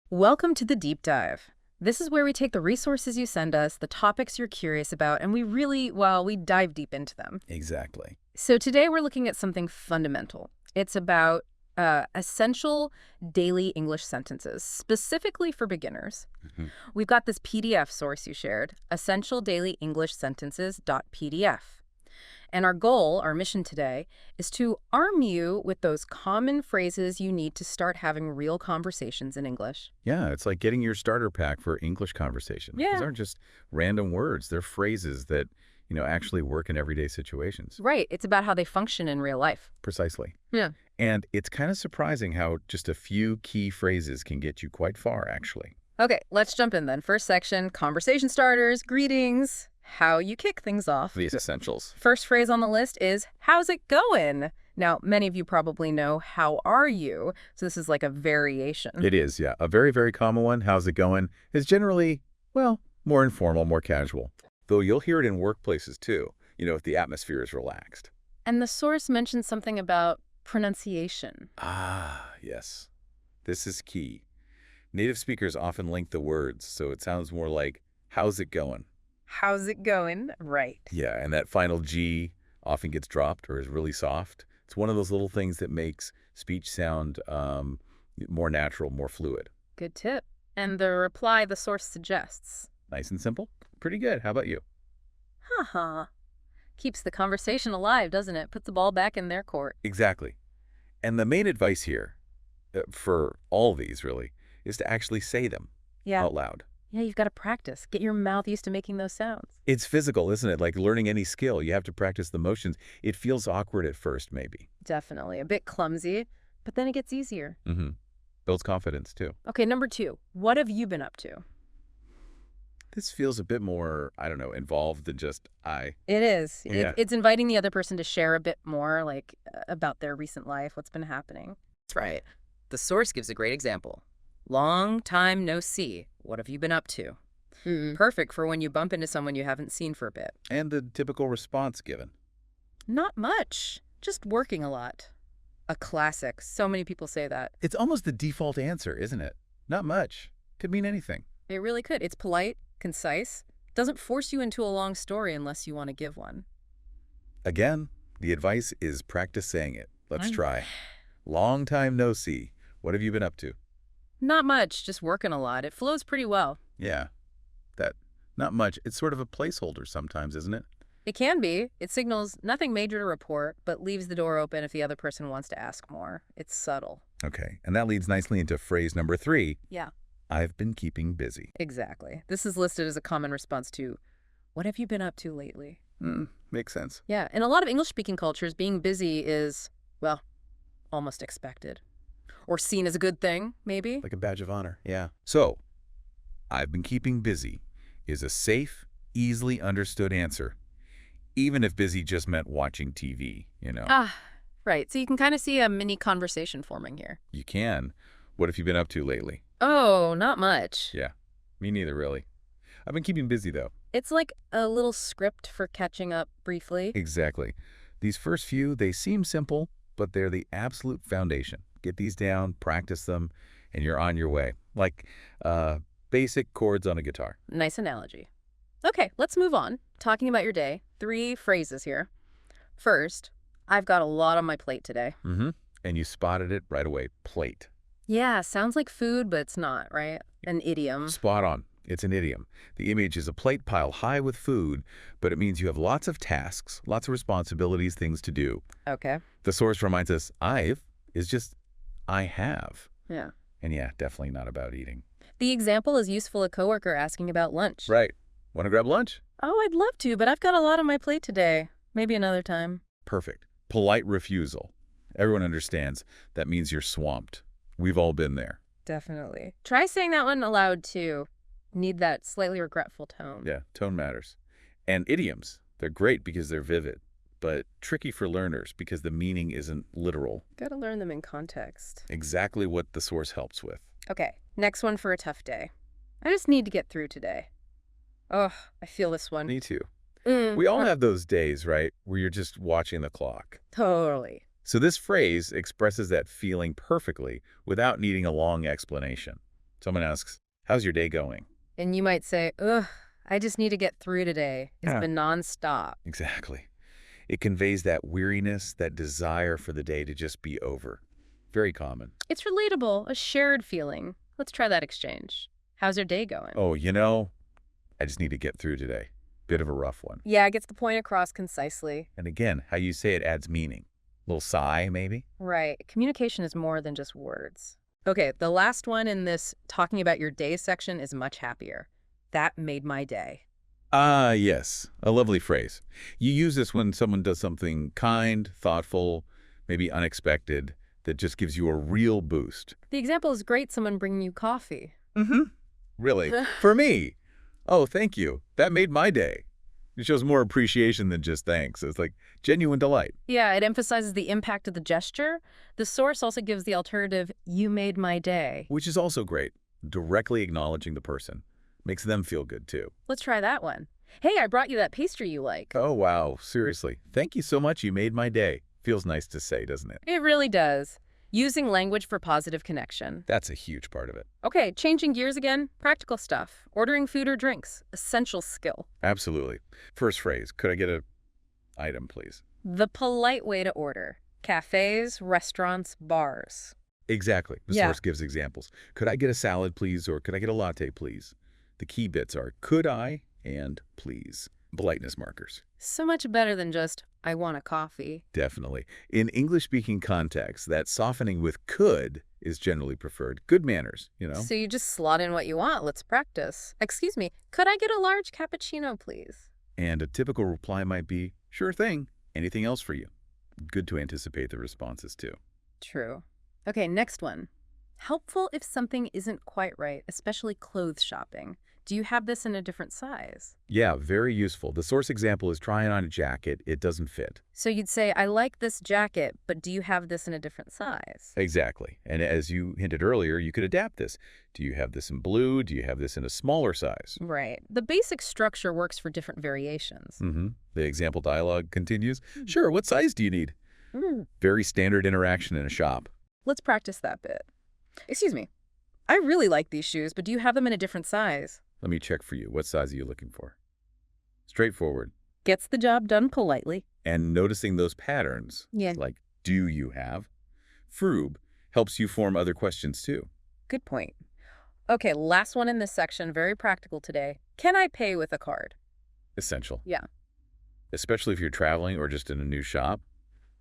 Welcome to the deep dive. This is where we take the resources you send us, the topics you're curious about, and we dive deep into them. Exactly. So today we're looking at something fundamental. It's about essential daily English sentences, specifically for beginners. hmm We've got this PDF source you shared, Essential Daily English Sentences.pdf. And our goal, our mission today, is to arm you with those common phrases you need to start having real conversations in English. Yeah, it's like getting your starter pack for English conversation. These Yeah. aren't just random words. They're phrases that, actually work in everyday situations. Right. It's about how they function in real life. Precisely. Yeah. And it's kind of surprising how just a few key phrases can get you quite far, actually. Okay, let's jump in then. First section, conversation starters, greetings, how you kick things off. These essentials. First phrase on the list is, how's it going? Now, many of you probably know, how are you? So this is like a variation. It is, yeah. A very, very common one, how's it going, is generally, well, more informal, more casual. Though you'll hear it in workplaces too, if the atmosphere is relaxed. And the source mentions something about pronunciation. Ah, yes. This is key. Native speakers often link the words, so it sounds more like, how's it going? How's it going? Right. Yeah, and that final G often gets dropped or is really soft. It's one of those little things that makes speech sound more natural, more fluid. Good tip. And the reply the source suggests. Nice and simple. Pretty good. How about you? Haha. Keeps the conversation alive, doesn't it? Puts the ball back in their court. Exactly. And the main advice here, for all these really, is to actually say them Yeah. out loud. Yeah, you've got to practice. Get your mouth used to making those sounds. It's physical, isn't it? Like learning any skill. You have to practice the motions. It feels awkward at first, maybe. Definitely. A bit clumsy, but then it gets easier. Mm-hmm. Builds confidence, too. Okay, number 2. What have you been up to? This feels a bit more, I don't know, involved than just I. It is. Yeah. It's inviting the other person to share a bit more, like, about their recent life, what's been happening. That's right. The source gives a great example. Long time no see. What have you been up to? Perfect for when you bump into someone you haven't seen for a bit. And the typical response given. Not much. Just working a lot. A classic. So many people say that. It's almost the default answer, isn't it? Not much. Could mean anything. It really could. It's polite, concise, doesn't force you into a long story unless you want to give one. Again, the advice is practice saying it. Let's I'm- try. Long time no see. What have you been up to? Not much, just working a lot. It flows pretty well. Yeah, that not much. It's sort of a placeholder sometimes, isn't it? It can be. It signals nothing major to report, but leaves the door open if the other person wants to ask more. It's subtle. Okay, and that leads nicely into phrase number 3. Yeah. I've been keeping busy. Exactly. This is listed as a common response to, what have you been up to lately? Makes sense. Yeah, in a lot of English-speaking cultures, being busy is, well, almost expected. Or seen as a good thing, maybe. Like a badge of honor. Yeah. So, I've been keeping busy is a safe, easily understood answer, even if busy just meant watching TV. Ah, right. So you can kind of see a mini conversation forming here. You can. What have you been up to lately? Oh, not much. Yeah, me neither, really. I've been keeping busy, though. It's like a little script for catching up briefly. Exactly. These first few, they seem simple, but they're the absolute foundation. Get these down, practice them, and you're on your way. Like basic chords on a guitar. Nice analogy. Okay, let's move on. Talking about your day. 3 phrases here. First, I've got a lot on my plate today. Mm-hmm. And you spotted it right away. Plate. Yeah, sounds like food, but it's not, right? An idiom. Spot on. It's an idiom. The image is a plate piled high with food, but it means you have lots of tasks, lots of responsibilities, things to do. Okay. The source reminds us, I've is just I have. Yeah. And yeah, definitely not about eating. The example is useful a coworker asking about lunch. Right. Want to grab lunch? Oh, I'd love to, but I've got a lot on my plate today. Maybe another time. Perfect. Polite refusal. Everyone understands. That means you're swamped. We've all been there. Definitely. Try saying that one aloud, too. Need that slightly regretful tone. Yeah, tone matters. And idioms, they're great because they're vivid, but tricky for learners because the meaning isn't literal. Gotta learn them in context. Exactly what the source helps with. Okay, next one for a tough day. I just need to get through today. Oh, I feel this one. Me too. Mm, We all have those days, right, where you're just watching the clock. Totally. So this phrase expresses that feeling perfectly without needing a long explanation. Someone asks, how's your day going? And you might say, ugh, I just need to get through today. It's Yeah. been nonstop. Exactly. It conveys that weariness, that desire for the day to just be over. Very common. It's relatable, a shared feeling. Let's try that exchange. How's your day going? Oh, I just need to get through today. Bit of a rough one. Yeah, it gets the point across concisely. And again, how you say it adds meaning. Little sigh, maybe? Right. Communication is more than just words. Okay, the last one in this talking about your day section is much happier. That made my day. Ah, yes. A lovely phrase. You use this when someone does something kind, thoughtful, maybe unexpected, that just gives you a real boost. The example is great, someone bringing you coffee. Mm-hmm. Really? For me? Oh, thank you. That made my day. It shows more appreciation than just thanks. It's like genuine delight. Yeah, it emphasizes the impact of the gesture. The source also gives the alternative, you made my day. Which is also great. Directly acknowledging the person. Makes them feel good, too. Let's try that one. Hey, I brought you that pastry you like. Oh, wow. Seriously. Thank you so much. You made my day. Feels nice to say, doesn't it? It really does. Using language for positive connection. That's a huge part of it. Okay, changing gears again. Practical stuff. Ordering food or drinks. Essential skill. Absolutely. First phrase. Could I get a item, please? The polite way to order. Cafes, restaurants, bars. Exactly. The Yeah. source gives examples. Could I get a salad, please? Or could I get a latte, please? The key bits are could I and please. Politeness markers. So much better than just, I want a coffee. Definitely. In English-speaking contexts, that softening with could is generally preferred. Good manners, So you just slot in what you want. Let's practice. Excuse me, could I get a large cappuccino, please? And a typical reply might be, sure thing. Anything else for you? Good to anticipate the responses, too. True. Okay, next one. Helpful if something isn't quite right, especially clothes shopping. Do you have this in a different size? Yeah, very useful. The source example is trying on a jacket. It doesn't fit. So you'd say, I like this jacket, but do you have this in a different size? Exactly. And as you hinted earlier, you could adapt this. Do you have this in blue? Do you have this in a smaller size? Right. The basic structure works for different variations. Mm-hmm. The example dialogue continues. Sure, what size do you need? Mm. Very standard interaction in a shop. Let's practice that bit. Excuse me. I really like these shoes, but do you have them in a different size? Let me check for you. What size are you looking for? Straightforward. Gets the job done politely. And noticing those patterns, Yeah. like do you have? Froob helps you form other questions too. Good point. Okay, last one in this section, very practical today. Can I pay with a card? Essential. Yeah. Especially if you're traveling or just in a new shop.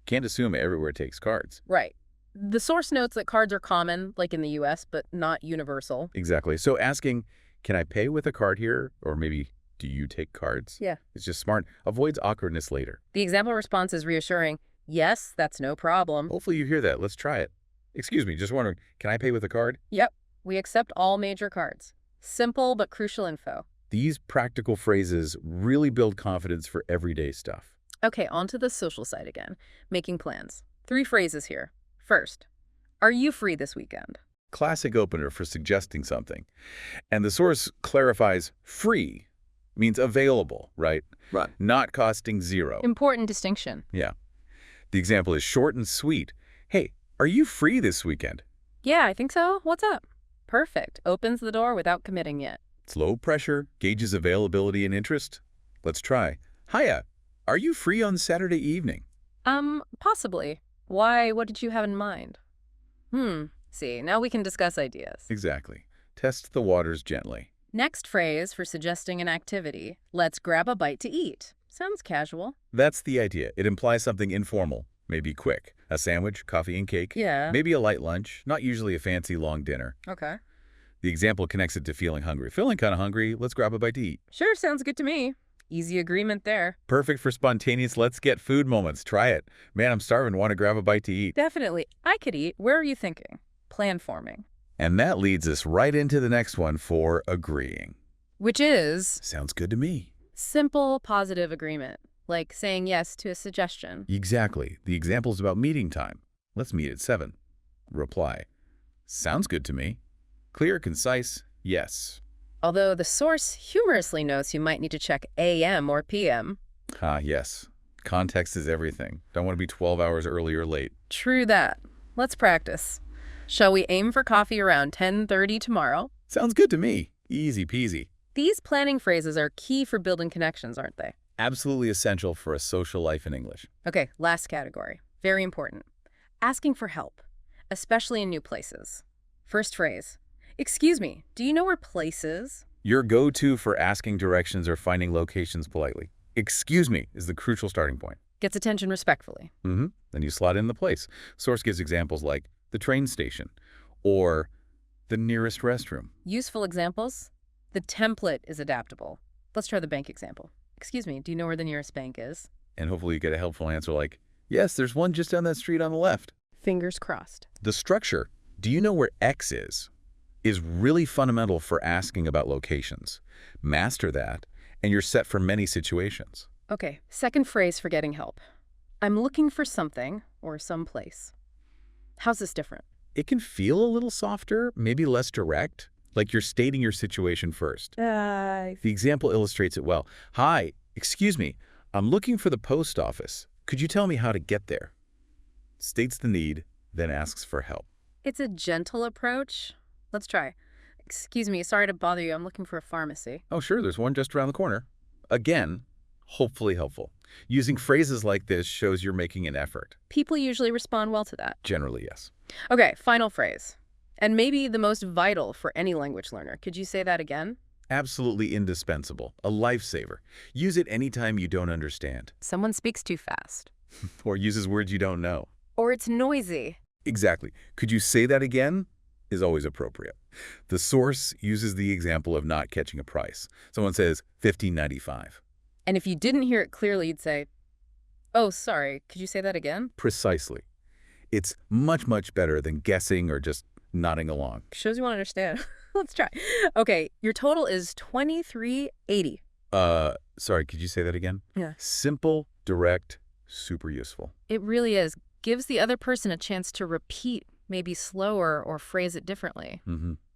Can't assume everywhere takes cards. Right. The source notes that cards are common, like in the US, but not universal. Exactly. So asking, can I pay with a card here? Or maybe, do you take cards? Yeah. It's just smart. Avoids awkwardness later. The example response is reassuring. Yes, that's no problem. Hopefully you hear that. Let's try it. Excuse me, just wondering, can I pay with a card? Yep. We accept all major cards. Simple but crucial info. These practical phrases really build confidence for everyday stuff. Okay, on to the social side again. Making plans. 3 phrases here. First, are you free this weekend? Classic opener for suggesting something. And the source clarifies free means available, right? Right. Not costing zero. Important distinction. Yeah. The example is short and sweet. Hey, are you free this weekend? Yeah, I think so. What's up? Perfect. Opens the door without committing yet. It's low pressure, gauges availability and interest. Let's try. Hiya, are you free on Saturday evening? Possibly. Why? What did you have in mind? See, now we can discuss ideas. Exactly. Test the waters gently. Next phrase for suggesting an activity. Let's grab a bite to eat. Sounds casual. That's the idea. It implies something informal, maybe quick. A sandwich, coffee and cake. Yeah. Maybe a light lunch, not usually a fancy long dinner. Okay. The example connects it to feeling hungry. Feeling kind of hungry, let's grab a bite to eat. Sure, sounds good to me. Easy agreement there. Perfect for spontaneous let's get food moments. Try it. Man, I'm starving, want to grab a bite to eat. Definitely. I could eat. Where are you thinking? Plan forming. And that leads us right into the next one for agreeing. Which is Sounds good to me. simple, positive agreement. Like saying yes to a suggestion. Exactly. The example's about meeting time. Let's meet at 7. Reply. Sounds good to me. Clear, concise, yes. Although the source humorously notes you might need to check AM or PM. Ah, yes. Context is everything. Don't want to be 12 hours early or late. True that. Let's practice. Shall we aim for coffee around 10:30 tomorrow? Sounds good to me. Easy peasy. These planning phrases are key for building connections, aren't they? Absolutely essential for a social life in English. Okay, last category. Very important. Asking for help, especially in new places. First phrase. Excuse me, do you know where place is? Your go-to for asking directions or finding locations politely. Excuse me is the crucial starting point. Gets attention respectfully. Then you slot in the place. Source gives examples like the train station or the nearest restroom. Useful examples. The template is adaptable. Let's try the bank example. Excuse me, do you know where the nearest bank is? And hopefully you get a helpful answer like, yes, there's one just down that street on the left. Fingers crossed. The structure, do you know where X is really fundamental for asking about locations. Master that, and you're set for many situations. Okay, second phrase for getting help. I'm looking for something or someplace. How's this different? It can feel a little softer, maybe less direct, like you're stating your situation first. The example illustrates it well. Hi, excuse me, I'm looking for the post office. Could you tell me how to get there? States the need, then asks for help. It's a gentle approach. Let's try. Excuse me, sorry to bother you. I'm looking for a pharmacy. Oh, sure, there's one just around the corner. Again, hopefully helpful. Using phrases like this shows you're making an effort. People usually respond well to that. Generally, yes. Okay, final phrase. And maybe the most vital for any language learner. Could you say that again? Absolutely indispensable. A lifesaver. Use it anytime you don't understand. Someone speaks too fast. Or uses words you don't know. Or it's noisy. Exactly. Could you say that again? Is always appropriate. The source uses the example of not catching a price. Someone says $15.95. And if you didn't hear it clearly, you'd say, oh, sorry, could you say that again? Precisely. It's much, much better than guessing or just nodding along. Shows you want to understand. Let's try. Okay, your total is $23.80. Sorry, could you say that again? Yeah. Simple, direct, super useful. It really is. Gives the other person a chance to repeat, maybe slower or phrase it differently.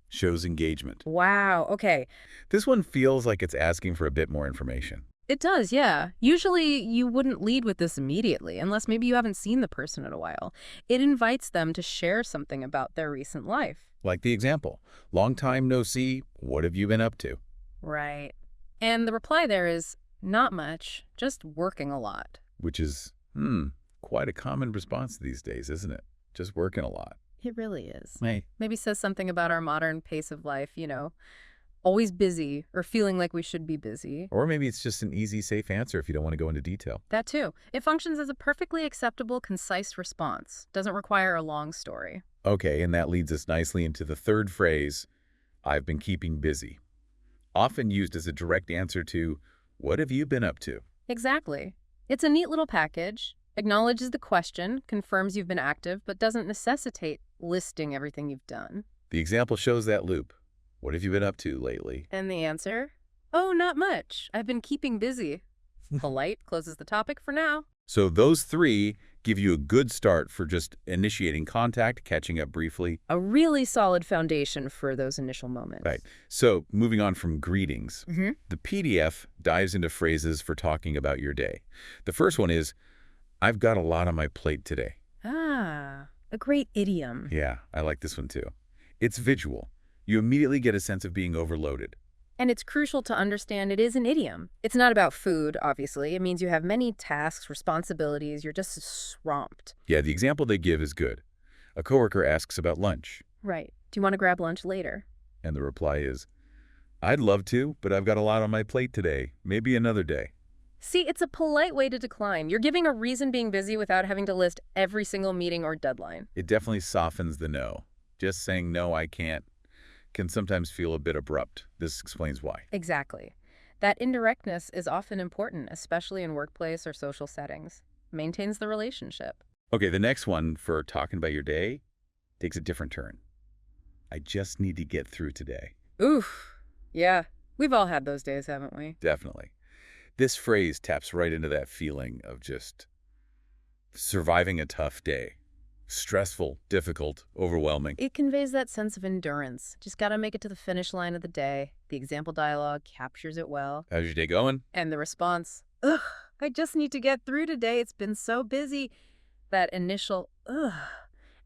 Shows engagement. Wow, okay. This one feels like it's asking for a bit more information. It does, yeah. Usually you wouldn't lead with this immediately, unless maybe you haven't seen the person in a while. It invites them to share something about their recent life. Like the example, long time no see, what have you been up to? Right. And the reply there is, not much, just working a lot. Which is, quite a common response these days, isn't it? Just working a lot. It really is. Hey. Maybe says something about our modern pace of life, you know, always busy or feeling like we should be busy. Or maybe it's just an easy, safe answer if you don't want to go into detail. That too. It functions as a perfectly acceptable, concise response. Doesn't require a long story. Okay, and that leads us nicely into the third phrase, I've been keeping busy. Often used as a direct answer to, what have you been up to? Exactly. It's a neat little package. Acknowledges the question, confirms you've been active, but doesn't necessitate listing everything you've done. The example shows that loop. What have you been up to lately? And the answer? Oh, not much. I've been keeping busy. Polite closes the topic for now. So those three give you a good start for just initiating contact, catching up briefly. A really solid foundation for those initial moments. Right. So moving on from greetings, the PDF dives into phrases for talking about your day. The first one is, I've got a lot on my plate today. Ah, a great idiom. Yeah, I like this one too. It's visual. You immediately get a sense of being overloaded. And it's crucial to understand it is an idiom. It's not about food, obviously. It means you have many tasks, responsibilities. You're just swamped. Yeah, the example they give is good. A coworker asks about lunch. Right. Do you want to grab lunch later? And the reply is, I'd love to, but I've got a lot on my plate today. Maybe another day. See, it's a polite way to decline. You're giving a reason being busy without having to list every single meeting or deadline. It definitely softens the no. Just saying no, I can't can sometimes feel a bit abrupt. This explains why. Exactly. That indirectness is often important, especially in workplace or social settings. Maintains the relationship. Okay, the next one for talking about your day takes a different turn. I just need to get through today. Oof. Yeah, we've all had those days, haven't we? Definitely. This phrase taps right into that feeling of just surviving a tough day. Stressful, difficult, overwhelming. It conveys that sense of endurance. Just gotta make it to the finish line of the day. The example dialogue captures it well. How's your day going? And the response, ugh, I just need to get through today. It's been so busy. That initial, ugh,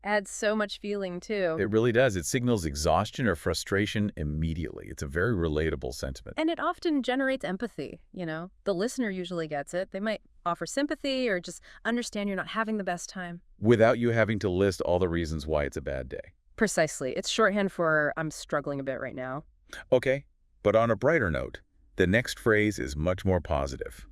Adds so much feeling, too. It really does. It signals exhaustion or frustration immediately. It's a very relatable sentiment. And it often generates empathy, you know? The listener usually gets it. They might offer sympathy or just understand you're not having the best time. Without you having to list all the reasons why it's a bad day. Precisely. It's shorthand for I'm struggling a bit right now. Okay, but on a brighter note, the next phrase is much more positive.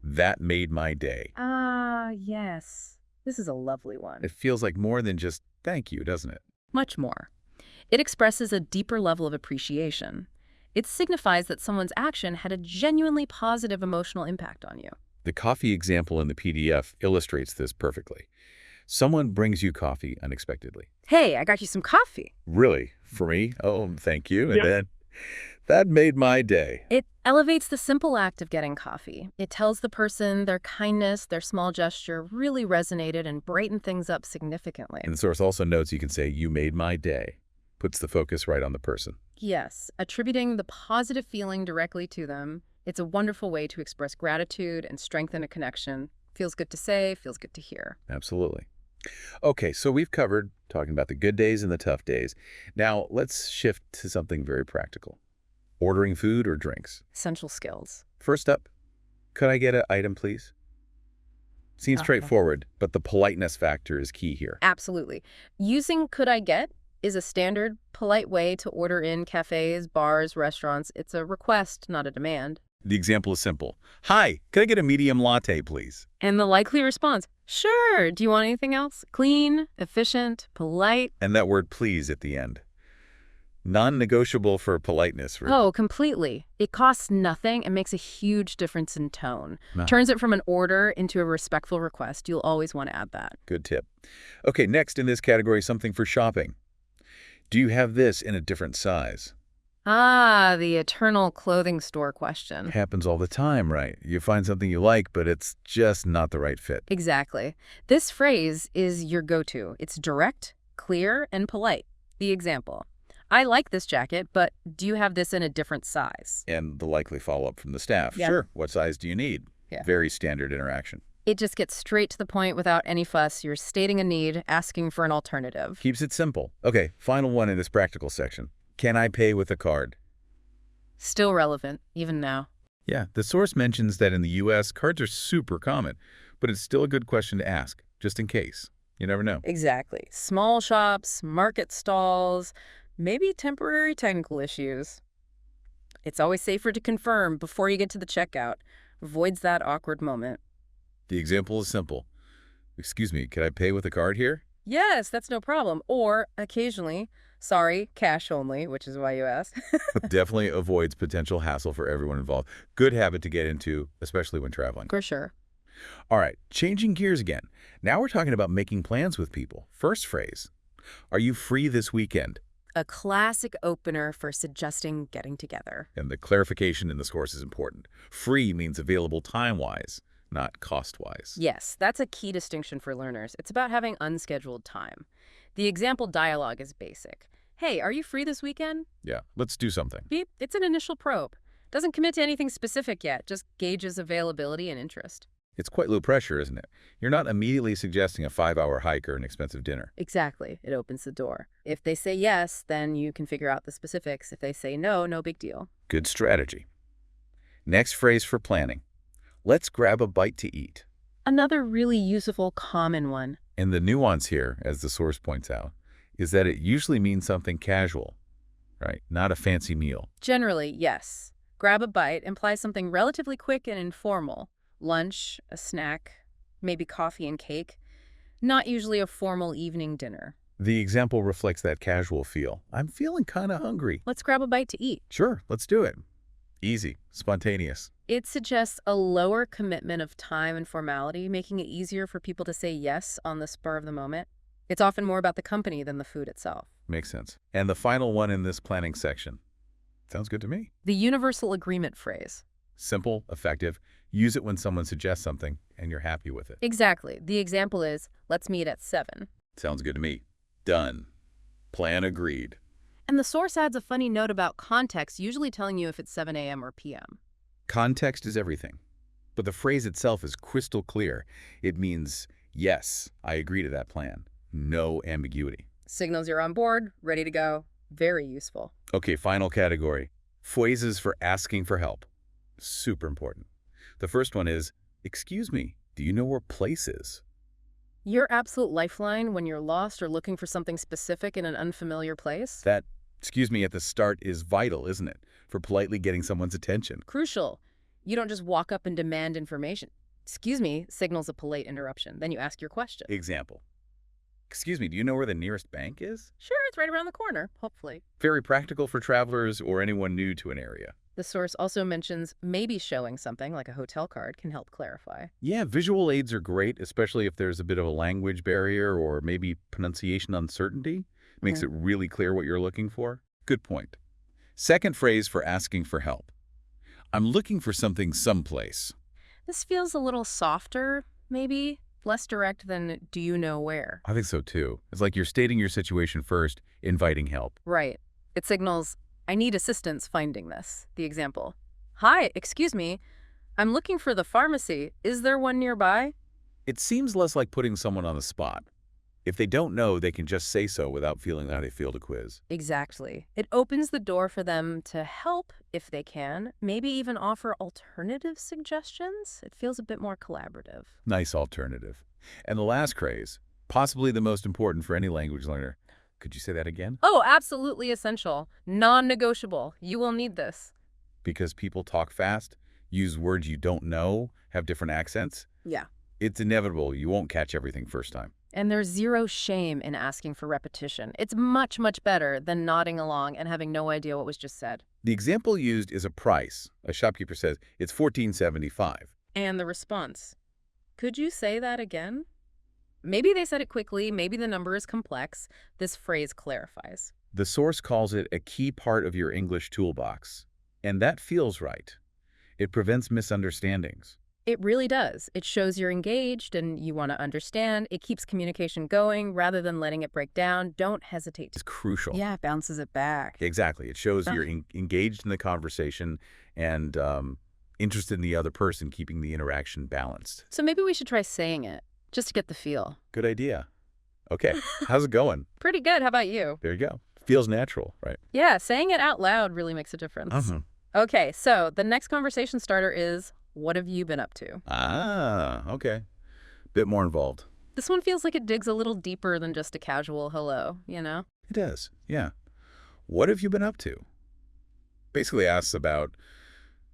That made my day. Ah, yes. This is a lovely one. It feels like more than just thank you, doesn't it? Much more. It expresses a deeper level of appreciation. It signifies that someone's action had a genuinely positive emotional impact on you. The coffee example in the PDF illustrates this perfectly. Someone brings you coffee unexpectedly. Hey, I got you some coffee. Really? For me? Oh, thank you. And then, that made my day. It elevates the simple act of getting coffee. It tells the person their kindness, their small gesture really resonated and brightened things up significantly. And the source also notes you can say, you made my day. Puts the focus right on the person. Yes, attributing the positive feeling directly to them. It's a wonderful way to express gratitude and strengthen a connection. Feels good to say, feels good to hear. Absolutely. Okay, so we've covered talking about the good days and the tough days. Now, let's shift to something very practical. Ordering food or drinks. Essential skills. First up, could I get an item, please? Seems straightforward, but the politeness factor is key here. Absolutely. Using could I get is a standard, polite way to order in cafes, bars, restaurants. It's a request, not a demand. The example is simple. Hi, could I get a medium latte, please? And the likely response, sure. Do you want anything else? Clean, efficient, polite. And that word please at the end. Non-negotiable for politeness. Oh, completely. It costs nothing and makes a huge difference in tone. No. Turns it from an order into a respectful request. You'll always want to add that. Good tip. Okay, next in this category, something for shopping. Do you have this in a different size? Ah, the eternal clothing store question. Happens all the time, right? You find something you like, but it's just not the right fit. Exactly. This phrase is your go-to. It's direct, clear, and polite. The example. I like this jacket, but do you have this in a different size? And the likely follow-up from the staff. Yeah. Sure, what size do you need? Yeah. Very standard interaction. It just gets straight to the point without any fuss. You're stating a need, asking for an alternative. Keeps it simple. Okay, final one in this practical section. Can I pay with a card? Still relevant, even now. Yeah, the source mentions that in the U.S., cards are super common, but it's still a good question to ask, just in case. You never know. Exactly. Small shops, market stalls, maybe temporary technical issues. It's always safer to confirm before you get to the checkout. Avoids that awkward moment. The example is simple. Excuse me, can I pay with a card here? Yes, that's no problem. Or, occasionally, sorry, cash only, which is why you asked. Definitely avoids potential hassle for everyone involved. Good habit to get into, especially when traveling. For sure. All right, changing gears again. Now we're talking about making plans with people. First phrase, are you free this weekend? A classic opener for suggesting getting together. And the clarification in the source is important. Free means available time-wise, not cost-wise. Yes, that's a key distinction for learners. It's about having unscheduled time. The example dialogue is basic. Hey, are you free this weekend? Yeah, let's do something. Beep. It's an initial probe. Doesn't commit to anything specific yet, just gauges availability and interest. It's quite low pressure, isn't it? You're not immediately suggesting a 5-hour hike or an expensive dinner. Exactly. It opens the door. If they say yes, then you can figure out the specifics. If they say no, no big deal. Good strategy. Next phrase for planning. Let's grab a bite to eat. Another really useful, common one. And the nuance here, as the source points out, is that it usually means something casual, right? Not a fancy meal. Generally, yes. Grab a bite implies something relatively quick and informal. Lunch, a snack, maybe coffee and cake. Not usually a formal evening dinner. The example reflects that casual feel. I'm feeling kind of hungry. Let's grab a bite to eat. Sure, let's do it. Easy, spontaneous. It suggests a lower commitment of time and formality, making it easier for people to say yes on the spur of the moment. It's often more about the company than the food itself. Makes sense. And the final one in this planning section. Sounds good to me. The universal agreement phrase. Simple, effective. Use it when someone suggests something and you're happy with it. Exactly. The example is, let's meet at 7. Sounds good to me. Done. Plan agreed. And the source adds a funny note about context, usually telling you if it's 7 a.m. or p.m. Context is everything. But the phrase itself is crystal clear. It means, yes, I agree to that plan. No ambiguity. Signals you're on board, ready to go. Very useful. Okay, final category. Phrases for asking for help. Super important. The first one is, excuse me, do you know where place is? Your absolute lifeline when you're lost or looking for something specific in an unfamiliar place? That, excuse me, at the start is vital, isn't it? For politely getting someone's attention. Crucial. You don't just walk up and demand information. Excuse me signals a polite interruption. Then you ask your question. Example. Excuse me, do you know where the nearest bank is? Sure, it's right around the corner, hopefully. Very practical for travelers or anyone new to an area. The source also mentions maybe showing something like a hotel card can help clarify. Yeah, visual aids are great, especially if there's a bit of a language barrier or maybe pronunciation uncertainty. Makes it really clear what you're looking for. Good point. Second phrase for asking for help. I'm looking for something someplace. This feels a little softer, maybe less direct than do you know where. I think so too. It's like you're stating your situation first, inviting help. Right. It signals, I need assistance finding this. The example. Hi, excuse me. I'm looking for the pharmacy. Is there one nearby? It seems less like putting someone on the spot. If they don't know, they can just say so without feeling how they failed a quiz. Exactly. It opens the door for them to help if they can, maybe even offer alternative suggestions. It feels a bit more collaborative. Nice alternative. And the last phrase, possibly the most important for any language learner. Could you say that again? Oh, absolutely essential. Non-negotiable. You will need this. Because people talk fast, use words you don't know, have different accents. Yeah. It's inevitable you won't catch everything first time. And there's zero shame in asking for repetition. It's much, much better than nodding along and having no idea what was just said. The example used is a price. A shopkeeper says, it's $14.75. And the response, could you say that again? Maybe they said it quickly, maybe the number is complex. This phrase clarifies. The source calls it a key part of your English toolbox. And that feels right. It prevents misunderstandings. It really does. It shows you're engaged and you want to understand. It keeps communication going rather than letting it break down. Don't hesitate. It's crucial. Yeah, it bounces it back. Exactly. It shows you're engaged in the conversation and interested in the other person, keeping the interaction balanced. So maybe we should try saying it, just to get the feel. Good idea. Okay. How's it going? Pretty good. How about you? There you go. Feels natural, right? Yeah, saying it out loud really makes a difference. Okay, so the next conversation starter is, what have you been up to? Ah, okay. Bit more involved. This one feels like it digs a little deeper than just a casual hello, you know? It does, yeah. What have you been up to? Basically asks about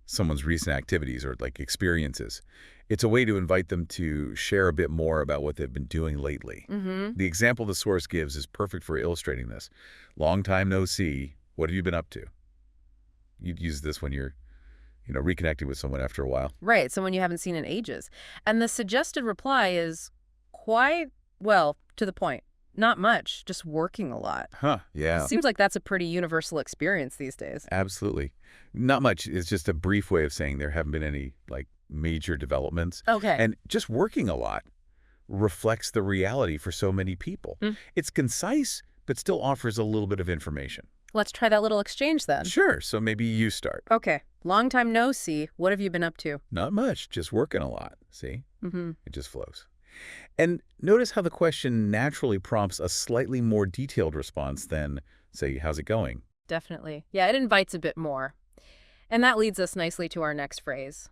someone's recent activities or like experiences. It's a way to invite them to share a bit more about what they've been doing lately. The example the source gives is perfect for illustrating this. Long time no see. What have you been up to? You'd use this when you're reconnecting with someone after a while. Right, someone you haven't seen in ages. And the suggested reply is quite, well, to the point. Not much, just working a lot. Yeah. Seems like that's a pretty universal experience these days. Absolutely. Not much. It's just a brief way of saying there haven't been any, major developments. Okay. And just working a lot reflects the reality for so many people. It's concise, but still offers a little bit of information. Let's try that little exchange then. Sure. So maybe you start. Okay. Long time no see. What have you been up to? Not much. Just working a lot. See? It just flows. And notice how the question naturally prompts a slightly more detailed response than, say, how's it going? Definitely. Yeah, it invites a bit more. And that leads us nicely to our next phrase.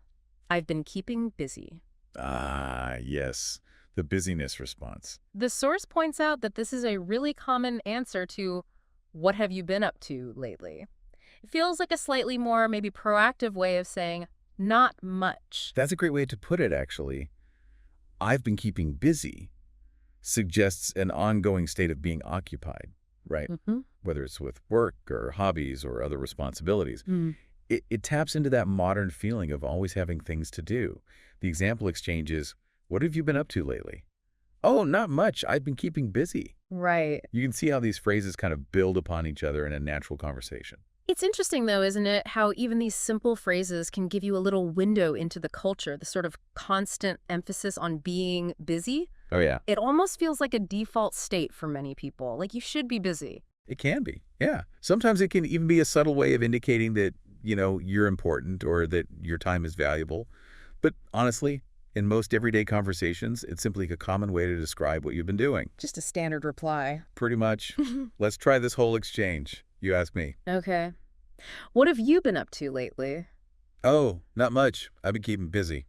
I've been keeping busy. Ah, yes. The busyness response. The source points out that this is a really common answer to what have you been up to lately? It feels like a slightly more maybe proactive way of saying not much. That's a great way to put it, actually. I've been keeping busy suggests an ongoing state of being occupied, right? Whether it's with work or hobbies or other responsibilities. It taps into that modern feeling of always having things to do. The example exchange is, what have you been up to lately? Oh, not much. I've been keeping busy. Right. You can see how these phrases kind of build upon each other in a natural conversation. It's interesting, though, isn't it, how even these simple phrases can give you a little window into the culture, the sort of constant emphasis on being busy. Oh, yeah. It almost feels like a default state for many people, like you should be busy. It can be, yeah. Sometimes it can even be a subtle way of indicating that, you're important or that your time is valuable. But honestly, In most everyday conversations, it's simply a common way to describe what you've been doing. Just a standard reply. Pretty much. Let's try this whole exchange. You ask me. Okay. What have you been up to lately? Oh, not much. I've been keeping busy.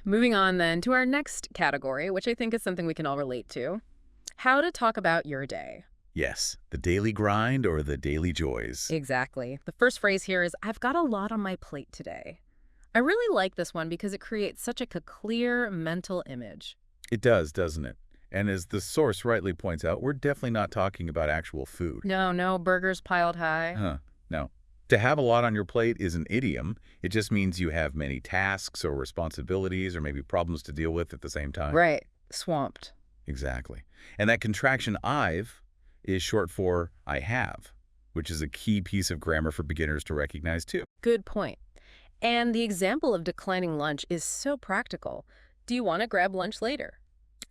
Moving on then to our next category, which I think is something we can all relate to. How to talk about your day. Yes, the daily grind or the daily joys. Exactly. The first phrase here is, I've got a lot on my plate today. I really like this one because it creates such a clear mental image. It does, doesn't it? And as the source rightly points out, we're definitely not talking about actual food. No burgers piled high. No. To have a lot on your plate is an idiom. It just means you have many tasks or responsibilities or maybe problems to deal with at the same time. Right. Swamped. Exactly. And that contraction I've is short for I have, which is a key piece of grammar for beginners to recognize too. Good point. And the example of declining lunch is so practical. Do you want to grab lunch later?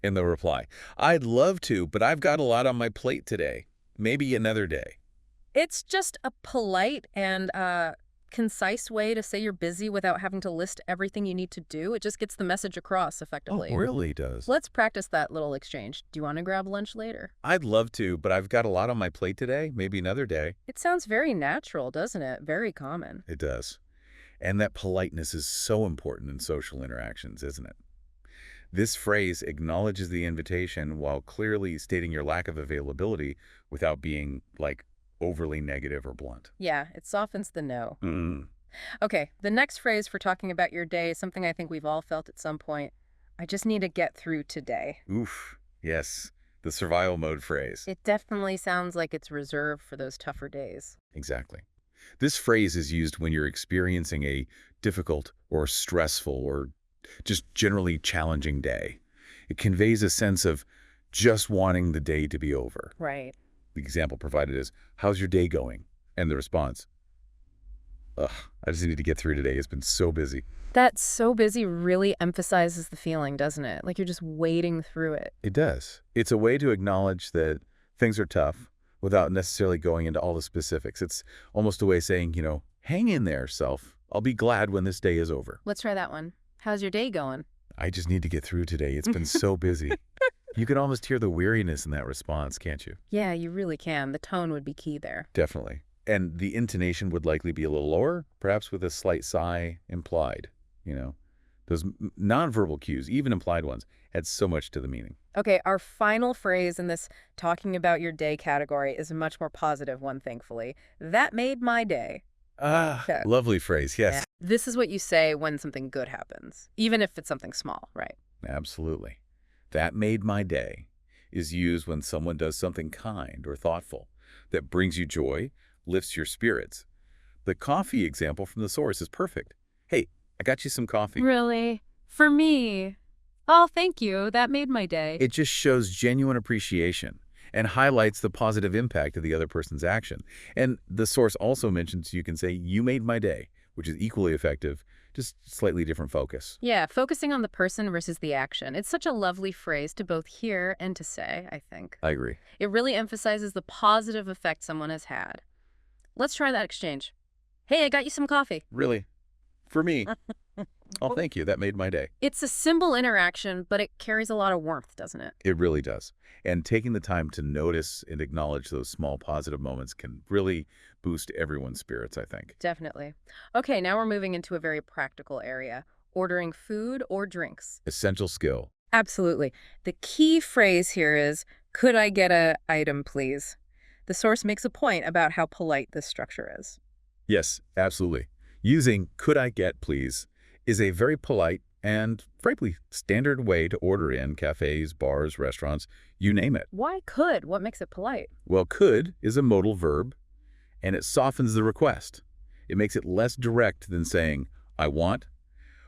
In the reply, I'd love to, but I've got a lot on my plate today. Maybe another day. It's just a polite and concise way to say you're busy without having to list everything you need to do. It just gets the message across effectively. Oh, really does. Let's practice that little exchange. Do you want to grab lunch later? I'd love to, but I've got a lot on my plate today. Maybe another day. It sounds very natural, doesn't it? Very common. It does. And that politeness is so important in social interactions, isn't it? This phrase acknowledges the invitation while clearly stating your lack of availability without being, like, overly negative or blunt. Yeah, it softens the no. Mm. Okay, the next phrase for talking about your day is something I think we've all felt at some point. I just need to get through today. Oof. Yes. The survival mode phrase. It definitely sounds like it's reserved for those tougher days. Exactly. This phrase is used when you're experiencing a difficult or stressful or just generally challenging day. It conveys a sense of just wanting the day to be over. Right. The example provided is, how's your day going? And the response, ugh, I just need to get through today. It's been so busy. That so busy really emphasizes the feeling, doesn't it? Like you're just wading through it. It does. It's a way to acknowledge that things are tough without necessarily going into all the specifics. It's almost a way of saying, hang in there, self. I'll be glad when this day is over. Let's try that one. How's your day going? I just need to get through today. It's been so busy. You can almost hear the weariness in that response, can't you? Yeah, you really can. The tone would be key there. Definitely. And the intonation would likely be a little lower, perhaps with a slight sigh implied. Those nonverbal cues, even implied ones, add so much to the meaning. Okay, our final phrase in this talking about your day category is a much more positive one, thankfully. That made my day. Okay. Lovely phrase, yes. Yeah. This is what you say when something good happens, even if it's something small, right? Absolutely. That made my day is used when someone does something kind or thoughtful that brings you joy, lifts your spirits. The coffee example from the source is perfect. Hey, I got you some coffee. Really? For me? Oh, thank you. That made my day. It just shows genuine appreciation and highlights the positive impact of the other person's action. And the source also mentions you can say, you made my day, which is equally effective, just slightly different focus. Yeah, focusing on the person versus the action. It's such a lovely phrase to both hear and to say, I think. I agree. It really emphasizes the positive effect someone has had. Let's try that exchange. Hey, I got you some coffee. Really? For me? Oh, thank you. That made my day. It's a simple interaction, but it carries a lot of warmth, doesn't it? It really does. And taking the time to notice and acknowledge those small positive moments can really boost everyone's spirits, I think. Definitely. Okay, now we're moving into a very practical area, ordering food or drinks. Essential skill. Absolutely. The key phrase here is, could I get an item, please? The source makes a point about how polite this structure is. Yes, absolutely. Using could I get, please, is a very polite and, frankly, standard way to order in cafes, bars, restaurants, you name it. Why could? What makes it polite? Well, could is a modal verb, and it softens the request. It makes it less direct than saying, I want,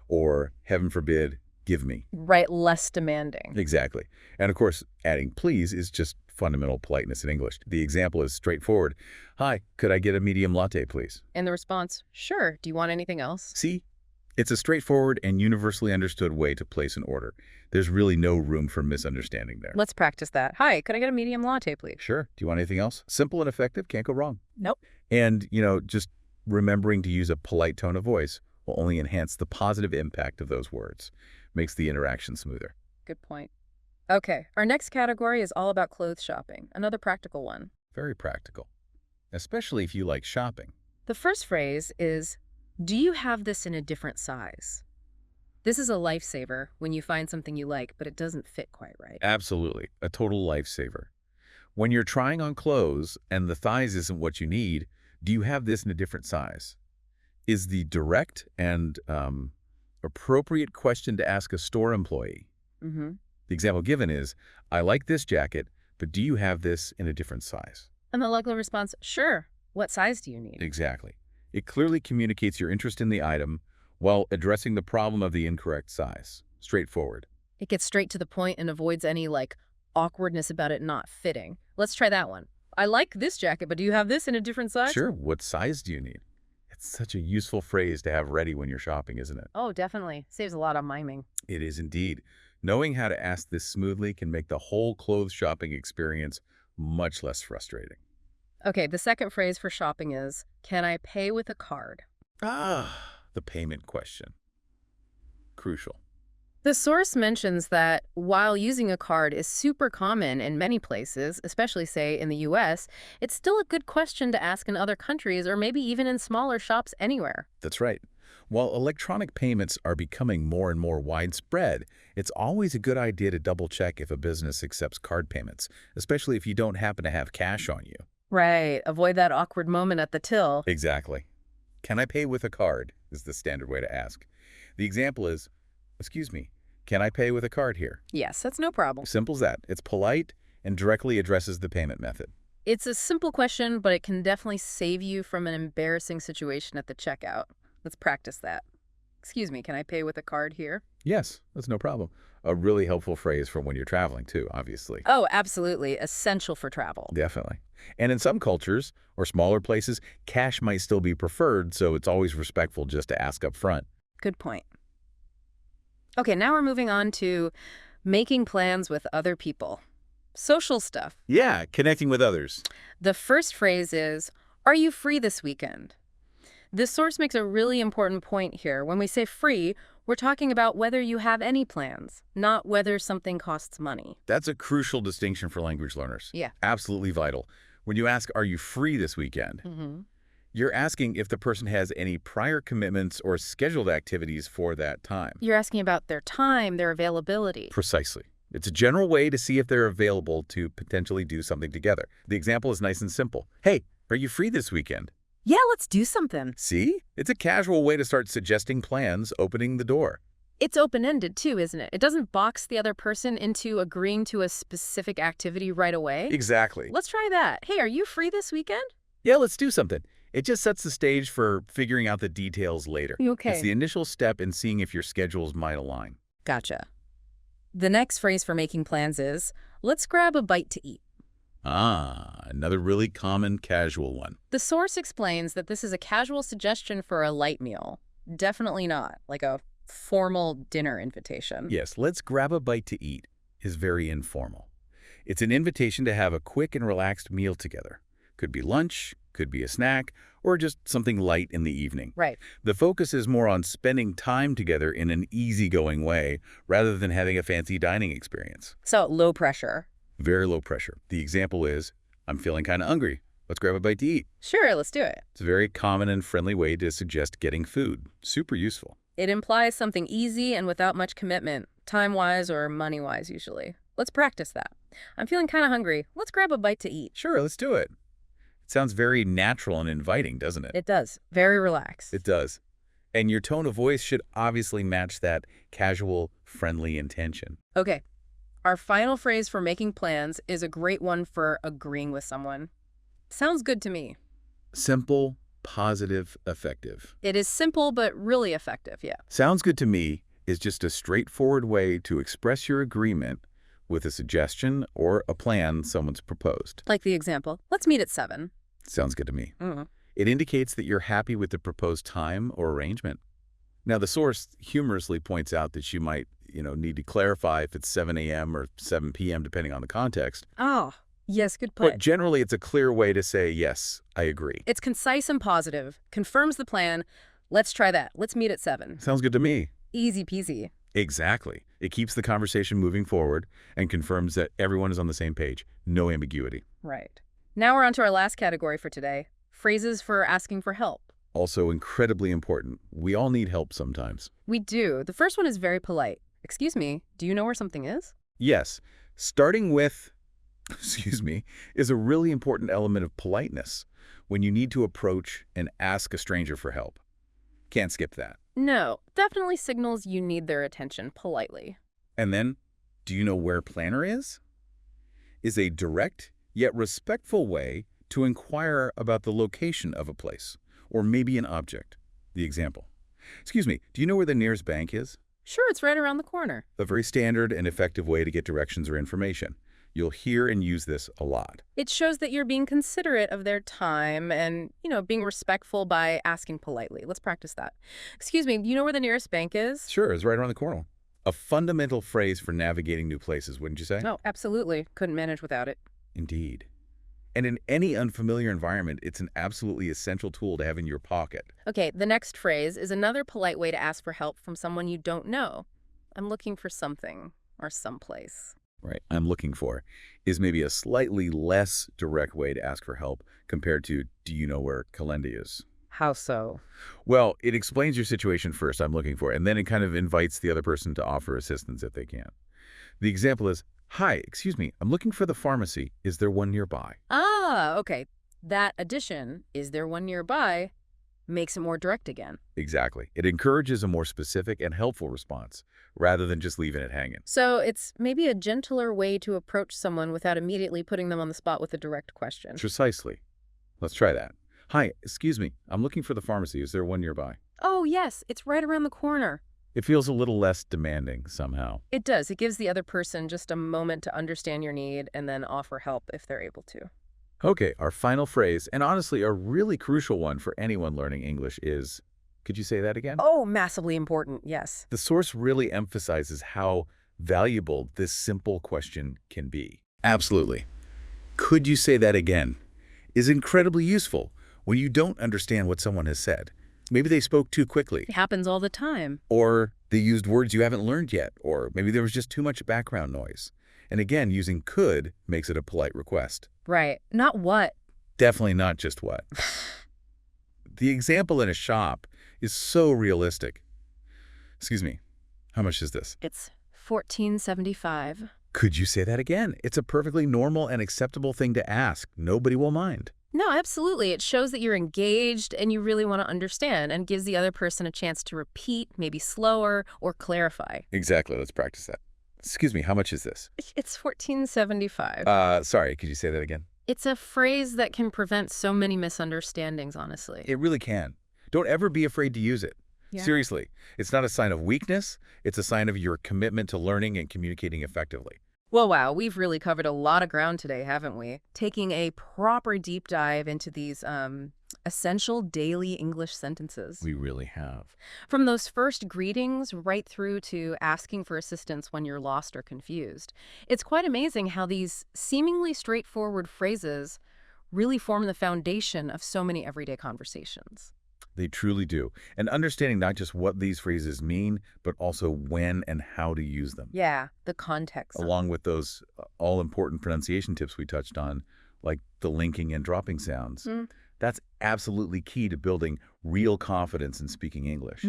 or, heaven forbid, give me. Right, less demanding. Exactly. And, of course, adding please is just fundamental politeness in English. The example is straightforward. Hi, could I get a medium latte, please? And the response, sure. Do you want anything else? See? It's a straightforward and universally understood way to place an order. There's really no room for misunderstanding there. Let's practice that. Hi, could I get a medium latte, please? Sure. Do you want anything else? Simple and effective, can't go wrong. Nope. And, just remembering to use a polite tone of voice will only enhance the positive impact of those words. Makes the interaction smoother. Good point. Okay, our next category is all about clothes shopping, another practical one. Very practical, especially if you like shopping. The first phrase is, do you have this in a different size? This is a lifesaver when you find something you like, but it doesn't fit quite right. Absolutely, a total lifesaver. When you're trying on clothes and the thighs isn't what you need, do you have this in a different size? Is the direct and appropriate question to ask a store employee. Mm-hmm. The example given is, I like this jacket, but do you have this in a different size? And the likely response, sure. What size do you need? Exactly. It clearly communicates your interest in the item while addressing the problem of the incorrect size. Straightforward. It gets straight to the point and avoids any, awkwardness about it not fitting. Let's try that one. I like this jacket, but do you have this in a different size? Sure. What size do you need? It's such a useful phrase to have ready when you're shopping, isn't it? Oh, definitely. Saves a lot of miming. It is indeed. Knowing how to ask this smoothly can make the whole clothes shopping experience much less frustrating. Okay, the second phrase for shopping is, can I pay with a card? The payment question. Crucial. The source mentions that while using a card is super common in many places, especially, say, in the US, it's still a good question to ask in other countries or maybe even in smaller shops anywhere. That's right. While electronic payments are becoming more and more widespread, it's always a good idea to double-check if a business accepts card payments, especially if you don't happen to have cash on you. Right. Avoid that awkward moment at the till. Exactly. Can I pay with a card is the standard way to ask. The example is, excuse me, can I pay with a card here? Yes, that's no problem. Simple as that. It's polite and directly addresses the payment method. It's a simple question, but it can definitely save you from an embarrassing situation at the checkout. Let's practice that. Excuse me, can I pay with a card here? Yes, that's no problem. A really helpful phrase for when you're traveling too, obviously. Oh, absolutely. Essential for travel. Definitely. And in some cultures or smaller places, cash might still be preferred, so it's always respectful just to ask up front. Good point. Okay, now we're moving on to making plans with other people. Social stuff. Yeah, connecting with others. The first phrase is, are you free this weekend? This source makes a really important point here. When we say free, we're talking about whether you have any plans, not whether something costs money. That's a crucial distinction for language learners. Yeah. Absolutely vital. When you ask, are you free this weekend? Mm-hmm. You're asking if the person has any prior commitments or scheduled activities for that time. You're asking about their time, their availability. Precisely. It's a general way to see if they're available to potentially do something together. The example is nice and simple. Hey, are you free this weekend? Yeah, let's do something. See? It's a casual way to start suggesting plans, opening the door. It's open-ended too, isn't it? It doesn't box the other person into agreeing to a specific activity right away. Exactly. Let's try that. Hey, are you free this weekend? Yeah, let's do something. It just sets the stage for figuring out the details later. Okay. It's the initial step in seeing if your schedules might align. Gotcha. The next phrase for making plans is, let's grab a bite to eat. Another really common casual one. The source explains that this is a casual suggestion for a light meal. Definitely not like a formal dinner invitation. Yes, let's grab a bite to eat is very informal. It's an invitation to have a quick and relaxed meal together. Could be lunch, could be a snack, or just something light in the evening. Right. The focus is more on spending time together in an easygoing way rather than having a fancy dining experience. So low pressure. Very low pressure. The example is, I'm feeling kind of hungry. Let's grab a bite to eat. Sure, let's do it. It's a very common and friendly way to suggest getting food. Super useful. It implies something easy and without much commitment, time-wise or money-wise usually. Let's practice that. I'm feeling kind of hungry. Let's grab a bite to eat. Sure, let's do it. It sounds very natural and inviting, doesn't it? It does. Very relaxed. It does. And your tone of voice should obviously match that casual, friendly intention. Okay. Our final phrase for making plans is a great one for agreeing with someone. Sounds good to me. Simple, positive, effective. It is simple, but really effective, yeah. Sounds good to me is just a straightforward way to express your agreement with a suggestion or a plan someone's proposed. Like the example, let's meet at 7. Sounds good to me. Mm-hmm. It indicates that you're happy with the proposed time or arrangement. Now, the source humorously points out that you might, need to clarify if it's 7 a.m. or 7 p.m. depending on the context. Oh, yes, good But point. generally, it's a clear way to say, yes, I agree. It's concise and positive, confirms the plan, Let's try that. Let's meet at 7. Sounds good to me. Easy peasy. Exactly. It keeps the conversation moving forward and confirms that everyone is on the same page. No ambiguity. Right. Now we're on to our last category for today. Phrases for asking for help. Also incredibly important. We all need help sometimes. We do. The first one is very polite. Excuse me, do you know where something is? Yes, starting with, excuse me, is a really important element of politeness when you need to approach and ask a stranger for help. Can't skip that. No, definitely signals you need their attention politely. And then, do you know where planner is? Is a direct yet respectful way to inquire about the location of a place, or maybe an object. The example. Excuse me, do you know where the nearest bank is? Sure, it's right around the corner. A very standard and effective way to get directions or information. You'll hear and use this a lot. It shows that you're being considerate of their time and, being respectful by asking politely. Let's practice that. Excuse me, do you know where the nearest bank is? Sure, it's right around the corner. A fundamental phrase for navigating new places, wouldn't you say? Oh, absolutely. Couldn't manage without it. Indeed. And in any unfamiliar environment, it's an absolutely essential tool to have in your pocket. Okay, the next phrase is another polite way to ask for help from someone you don't know. I'm looking for something or someplace. Right, I'm looking for is maybe a slightly less direct way to ask for help compared to, do you know where Kalendi is? How so? Well, it explains your situation first, I'm looking for, and then it kind of invites the other person to offer assistance if they can. The example is, hi, excuse me, I'm looking for the pharmacy. Is there one nearby? Ah, okay. That addition, is there one nearby, makes it more direct again. Exactly. It encourages a more specific and helpful response, rather than just leaving it hanging. So it's maybe a gentler way to approach someone without immediately putting them on the spot with a direct question. Precisely. Let's try that. Hi, excuse me, I'm looking for the pharmacy. Is there one nearby? Oh, yes, it's right around the corner. It feels a little less demanding somehow. It does. It gives the other person just a moment to understand your need and then offer help if they're able to. Okay, our final phrase, and honestly a really crucial one for anyone learning English is, could you say that again? Oh, massively important, yes. The source really emphasizes how valuable this simple question can be. Absolutely. Could you say that again? Is incredibly useful when you don't understand what someone has said. Maybe they spoke too quickly. It happens all the time. Or they used words you haven't learned yet. Or maybe there was just too much background noise. And again, using could makes it a polite request. Right. Not what. Definitely not just what. The example in a shop is so realistic. Excuse me, how much is this? It's $14.75. Could you say that again? It's a perfectly normal and acceptable thing to ask. Nobody will mind. No, absolutely. It shows that you're engaged and you really want to understand and gives the other person a chance to repeat, maybe slower, or clarify. Exactly. Let's practice that. Excuse me, how much is this? It's $14.75. Sorry, could you say that again? It's a phrase that can prevent so many misunderstandings, honestly. It really can. Don't ever be afraid to use it. Yeah. Seriously, it's not a sign of weakness. It's a sign of your commitment to learning and communicating effectively. Well, wow, we've really covered a lot of ground today, haven't we? Taking a proper deep dive into these essential daily English sentences. We really have. From those first greetings right through to asking for assistance when you're lost or confused. It's quite amazing how these seemingly straightforward phrases really form the foundation of so many everyday conversations. They truly do. And understanding not just what these phrases mean, but also when and how to use them. Yeah, the context. Along with those all-important pronunciation tips we touched on, like the linking and dropping sounds. That's absolutely key to building real confidence in speaking English.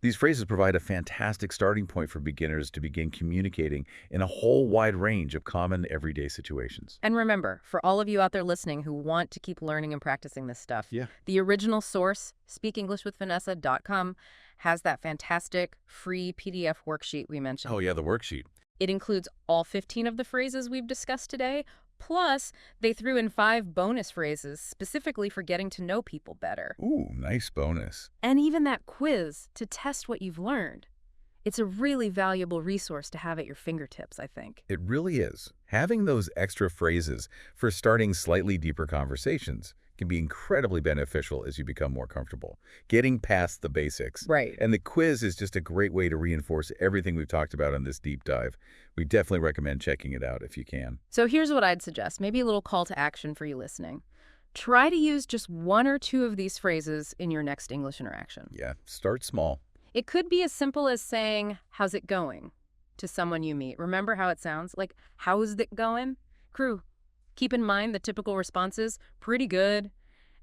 These phrases provide a fantastic starting point for beginners to begin communicating in a whole wide range of common everyday situations. And remember, for all of you out there listening who want to keep learning and practicing this stuff, the original source, speakenglishwithvanessa.com, has that fantastic free PDF worksheet we mentioned. Oh yeah, the worksheet. It includes all 15 of the phrases we've discussed today, plus they threw in 5 bonus phrases specifically for getting to know people better. Ooh, nice bonus. And even that quiz to test what you've learned. It's a really valuable resource to have at your fingertips, I think. It really is. Having those extra phrases for starting slightly deeper conversations can be incredibly beneficial as you become more comfortable. Getting past the basics. Right. And the quiz is just a great way to reinforce everything we've talked about in this deep dive. We definitely recommend checking it out if you can. So here's what I'd suggest. Maybe a little call to action for you listening. Try to use just one or two of these phrases in your next English interaction. Yeah, start small. It could be as simple as saying, "How's it going?" to someone you meet. Remember how it sounds? Like, "How's it going?" Crew, keep in mind the typical responses, "Pretty good,"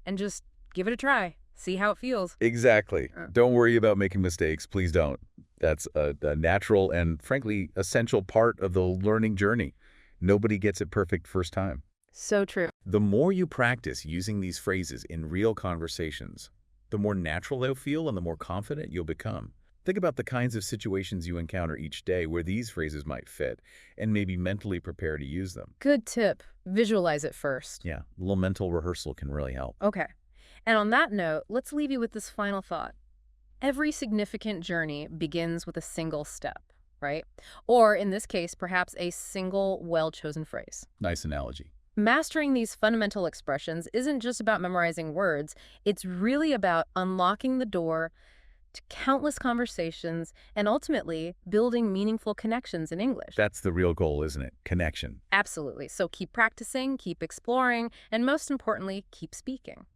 and just give it a try. See how it feels. Exactly. Don't worry about making mistakes. Please don't. That's a natural and, frankly, essential part of the learning journey. Nobody gets it perfect first time. So true. The more you practice using these phrases in real conversations, the more natural they'll feel and the more confident you'll become. Think about the kinds of situations you encounter each day where these phrases might fit, and maybe mentally prepare to use them. Good tip. Visualize it first. Yeah, a little mental rehearsal can really help. Okay. And on that note, let's leave you with this final thought. Every significant journey begins with a single step, right? Or in this case, perhaps a single well-chosen phrase. Nice analogy. Mastering these fundamental expressions isn't just about memorizing words. It's really about unlocking the door to countless conversations and ultimately building meaningful connections in English. That's the real goal, isn't it? Connection. Absolutely. So keep practicing, keep exploring, and most importantly, keep speaking.